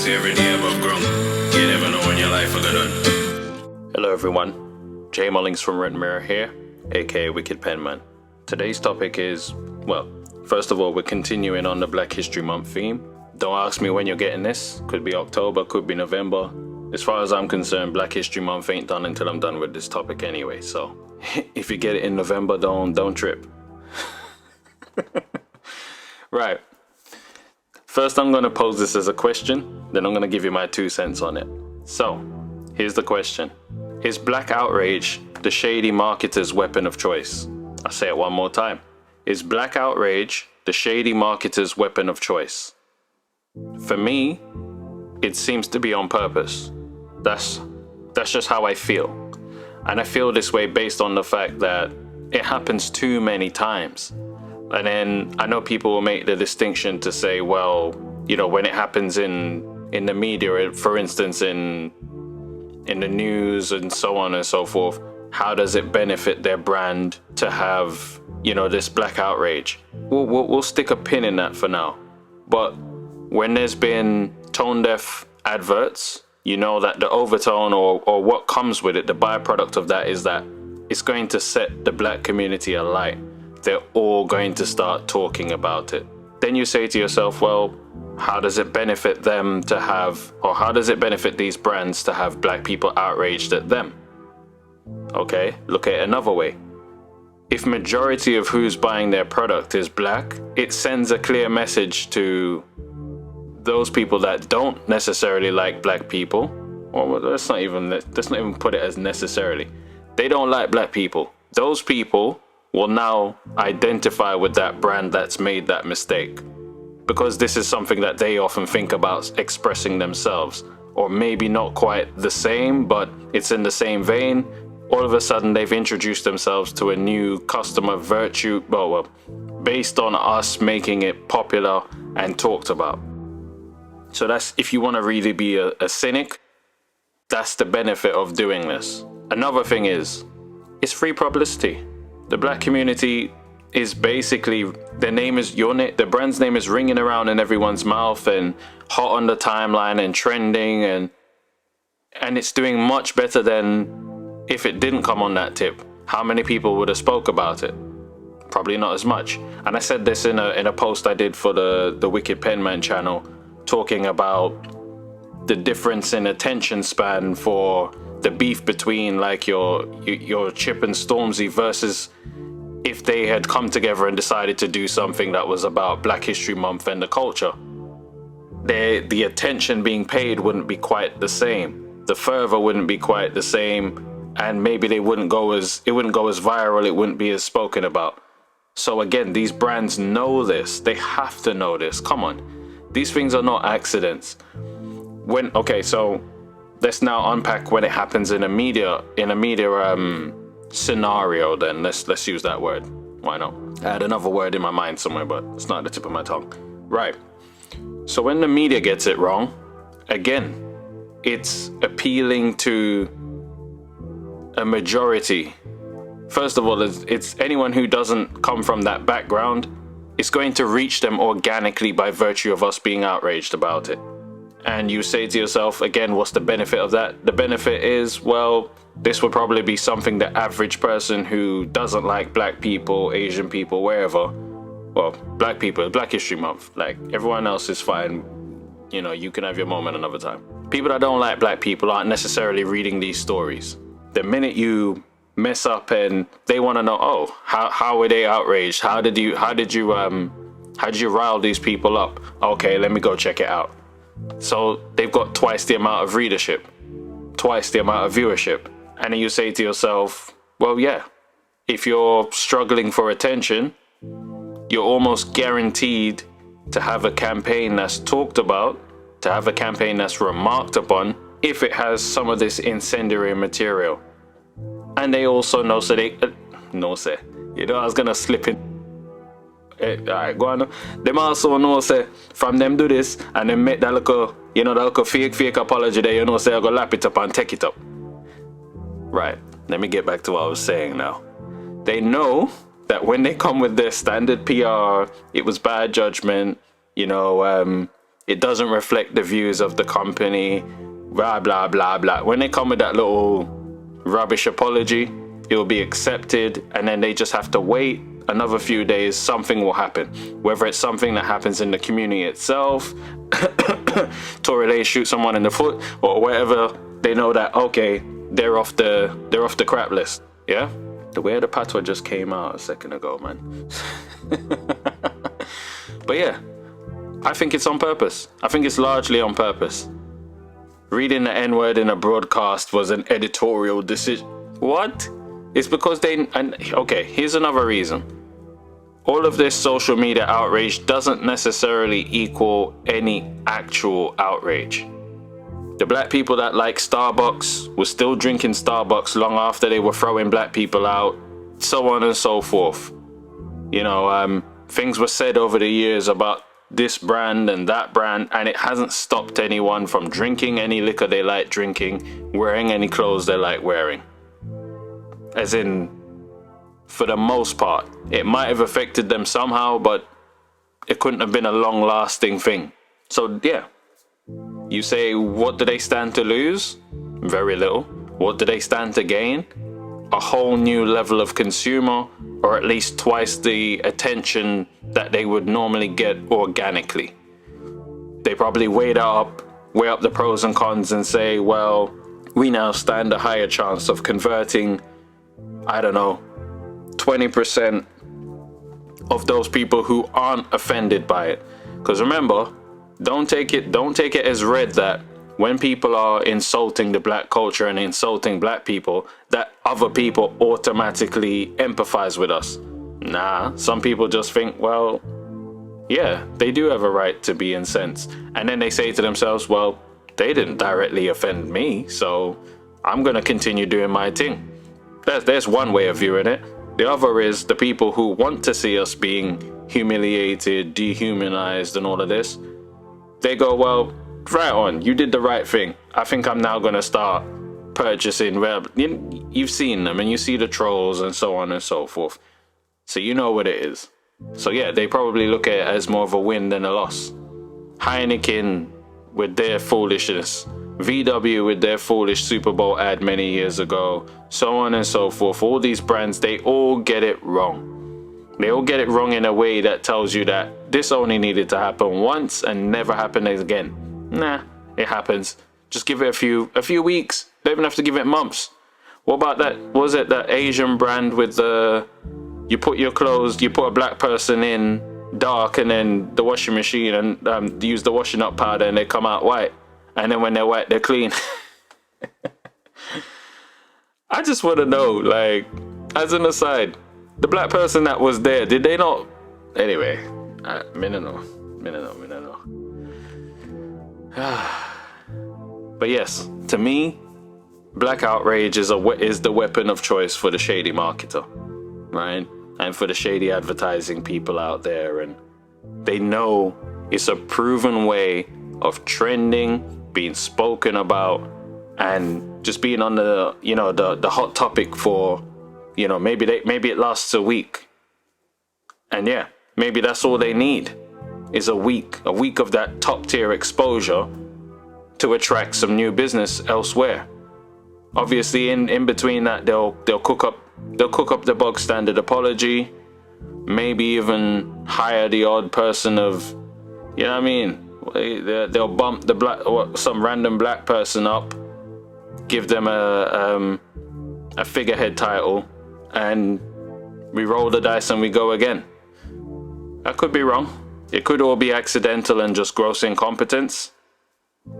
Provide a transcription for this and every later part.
see every day above ground. You never know when your life will go done. Hello everyone, J Mullings from Red Mirror here, AKA Wicked Penman. Today's topic is, well, first of all, we're continuing on the Black History Month theme. Don't ask me when you're getting this. Could be October, could be November. As far as I'm concerned, Black History Month ain't done until I'm done with this topic anyway. So if you get it in November, don't trip. Right. First, I'm going to pose this as a question. Then I'm going to give you my 2 cents on it. So here's the question. Is Black Outrage the shady marketer's weapon of choice? I'll say it one more time. Is Black Outrage the shady marketer's weapon of choice? For me, it seems to be on purpose. That's just how I feel. And I feel this way based on the fact that it happens too many times. And then I know people will make the distinction to say, well, you know, when it happens in the media, for instance, in the news and so on and so forth, how does it benefit their brand to have, you know, this Black Outrage? We'll stick a pin in that for now. But when there's been tone-deaf adverts, you know that the overtone or what comes with it, the byproduct of that is that it's going to set the black community alight. They're all going to start talking about it. Then you say to yourself, well, how does it benefit them to have, or how does it benefit these brands to have black people outraged at them? Okay, look at it another way. If majority of who's buying their product is black, it sends a clear message to those people that don't necessarily like black people, or let's not even put it as necessarily. They don't like black people. Those people will now identify with that brand that's made that mistake, because this is something that they often think about expressing themselves, or maybe not quite the same, but it's in the same vein. All of a sudden they've introduced themselves to a new customer virtue, well, based on us making it popular and talked about. So that's, if you want to really be a cynic, that's the benefit of doing this. Another thing is, it's free publicity. The black community is basically, the brand's name is ringing around in everyone's mouth and hot on the timeline and trending, and it's doing much better than if it didn't come on that tip. How many people would have spoke about it? Probably not as much. And I said this in a post I did for the Wicked Penman channel, talking about the difference in attention span for the beef between like your Chip and Stormzy versus if they had come together and decided to do something that was about Black History Month and the culture. The attention being paid wouldn't be quite the same. The fervor wouldn't be quite the same, and maybe it wouldn't go as viral, it wouldn't be as spoken about. So again, these brands know this. They have to know this. Come on. These things are not accidents. So let's now unpack when it happens in a media scenario. Then let's use that word. Why not? I had another word in my mind somewhere, but it's not at the tip of my tongue. Right. So when the media gets it wrong, again, it's appealing to a majority. First of all, it's anyone who doesn't come from that background. It's going to reach them organically by virtue of us being outraged about it. And you say to yourself, again, what's the benefit of that? The benefit is, well, this would probably be something the average person who doesn't like black people, Asian people, wherever, well, black people, Black History Month, like everyone else is fine. You know, you can have your moment another time. People that don't like black people aren't necessarily reading these stories. The minute you mess up and they want to know, oh, how were they outraged? How did you rile these people up? Okay, let me go check it out. So they've got twice the amount of readership, twice the amount of viewership. And then you say to yourself, well, yeah, if you're struggling for attention, you're almost guaranteed to have a campaign that's talked about, to have a campaign that's remarked upon, if it has some of this incendiary material. And they also know, so they, you know, I was gonna slip in. Alright, go on. Them also know, say, from them do this, and then make that little, you know, that little fake apology there, you know, say, I go lap it up and take it up. Right, let me get back to what I was saying now. They know that when they come with their standard PR, it was bad judgment, you know, it doesn't reflect the views of the company, blah, blah, blah, blah. When they come with that little rubbish apology, it will be accepted, and then they just have to wait another few days, something will happen. Whether it's something that happens in the community itself, Tory Lanez shoot someone in the foot, or whatever, they know that, okay, they're off the crap list. Yeah? The way the patois just came out a second ago, man. But yeah, I think it's on purpose. I think it's largely on purpose. Reading the N-word in a broadcast was an editorial decision. What? It's because okay, here's another reason. All of this social media outrage doesn't necessarily equal any actual outrage. The black people that like Starbucks were still drinking Starbucks long after they were throwing black people out, so on and so forth. You know, things were said over the years about this brand and that brand, and it hasn't stopped anyone from drinking any liquor they like drinking, wearing any clothes they like wearing. As in, for the most part, it might have affected them somehow, but it couldn't have been a long-lasting thing. So yeah, you say, what do they stand to lose? Very little. What do they stand to gain? A whole new level of consumer, or at least twice the attention that they would normally get organically. They probably weigh up the pros and cons and say, well, we now stand a higher chance of converting, I don't know, 20% of those people who aren't offended by it. Because remember, don't take it as read that when people are insulting the black culture and insulting black people, that other people automatically empathize with us. Nah, some people just think, well, yeah, they do have a right to be incensed. And then they say to themselves, well, they didn't directly offend me, so I'm going to continue doing my thing. There's one way of viewing it. The other is the people who want to see us being humiliated, dehumanized, and all of this. They go, well, right on, you did the right thing. I think I'm now going to start purchasing. Well, you've seen them and you see the trolls and so on and so forth. So you know what it is. So yeah, they probably look at it as more of a win than a loss. Heineken with their foolishness. VW with their foolish Super Bowl ad many years ago. So on and so forth. All these brands, they all get it wrong. They all get it wrong in a way that tells you that this only needed to happen once and never happen again. Nah, it happens. Just give it a few weeks. Don't even have to give it months. What about that? Was it that Asian brand with the, you put your clothes, you put a black person in dark and then the washing machine and use the washing up powder and they come out white. And then when they're white, they're clean. I just want to know, like, as an aside, the black person that was there, did they not? Anyway, me no know. But yes, to me, Black Outrage is the weapon of choice for the shady marketer, right? And for the shady advertising people out there, and they know it's a proven way of trending, being spoken about, and just being on the, you know, the hot topic for, you know, maybe it lasts a week. And yeah, maybe that's all they need is a week of that top tier exposure to attract some new business elsewhere. Obviously in between that, they'll cook up the bog standard apology, maybe even hire the odd person of, you know what I mean? They'll bump some random black person up, give them a figurehead title, and we roll the dice and we go again. I could be wrong. It could all be accidental and just gross incompetence.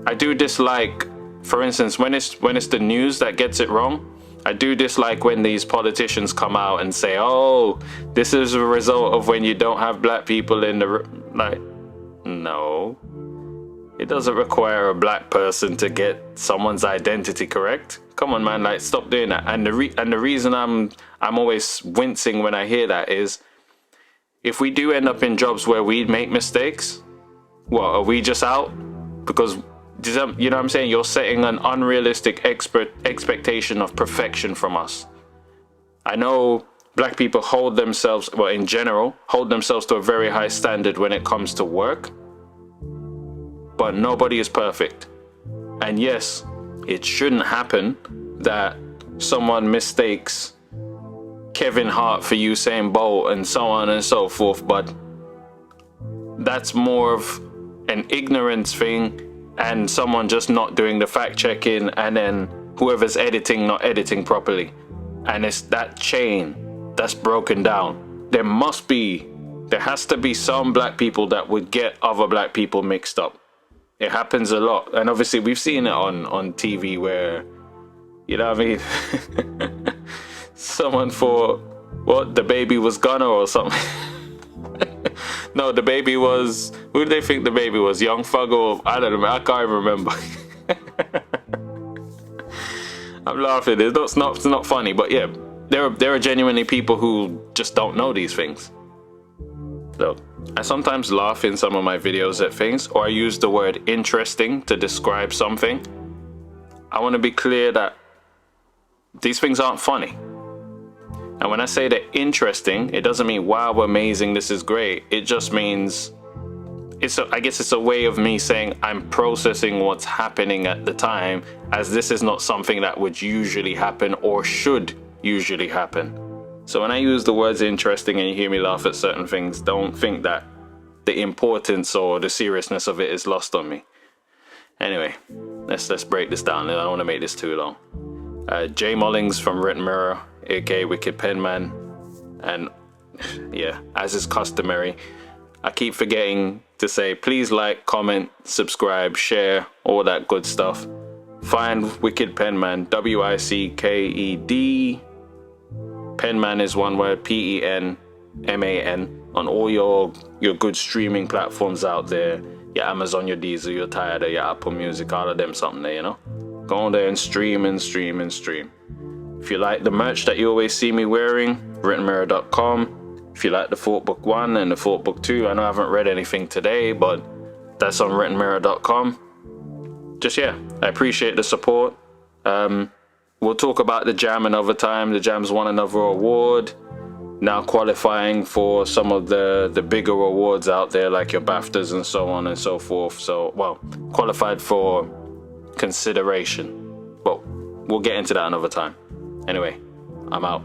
I do dislike, for instance, when it's the news that gets it wrong, I do dislike when these politicians come out and say, oh, this is a result of when you don't have black people in the, like, no. It doesn't require a black person to get someone's identity correct. Come on, man, like, stop doing that. And the reason I'm always wincing when I hear that is, if we do end up in jobs where we make mistakes, what, are we just out? Because, you know what I'm saying? You're setting an unrealistic expectation of perfection from us. I know black people hold themselves, well, in general, hold themselves to a very high standard when it comes to work. but nobody is perfect. And yes, it shouldn't happen that someone mistakes Kevin Hart for Usain Bolt and so on and so forth, but that's more of an ignorance thing and someone just not doing the fact checking, and then whoever's editing not editing properly, and it's that chain that's broken down. There has to be some black people that would get other black people mixed up. It happens a lot, and obviously we've seen it on TV where, you know what I mean, someone thought, what, the baby was Gunner or something. No, the baby was, who did they think the baby was? Young Thug, or I don't know, I can't even remember. I'm laughing, it's not funny, but yeah, there are genuinely people who just don't know these things. So I sometimes laugh in some of my videos at things, or I use the word interesting to describe something. I want to be clear that these things aren't funny. And when I say they're interesting, it doesn't mean, wow, amazing, this is great. It just means, I guess it's a way of me saying I'm processing what's happening at the time, as this is not something that would usually happen or should usually happen. So when I use the words interesting and you hear me laugh at certain things, don't think that the importance or the seriousness of it is lost on me. Anyway, let's break this down. I don't want to make this too long. J Mullings from Written Mirror, AKA Wicked Penman, and yeah, as is customary, I keep forgetting to say, please like, comment, subscribe, share, all that good stuff. Find Wicked Penman, WICKED. Penman is one word, PENMAN, on all your good streaming platforms out there. Your Amazon, your Deezer, your Tidal, your Apple Music, all of them something there, you know. Go on there and stream and stream and stream. If you like the merch that you always see me wearing, writtenmirror.com. If you like the Thought Book 1 and the Thought Book 2, I know I haven't read anything today, but that's on writtenmirror.com. Just, yeah, I appreciate the support. We'll talk about the Jam another time. The Jam's won another award. Now qualifying for some of the bigger awards out there, like your BAFTAs and so on and so forth. So, well, qualified for consideration. But we'll get into that another time. Anyway, I'm out.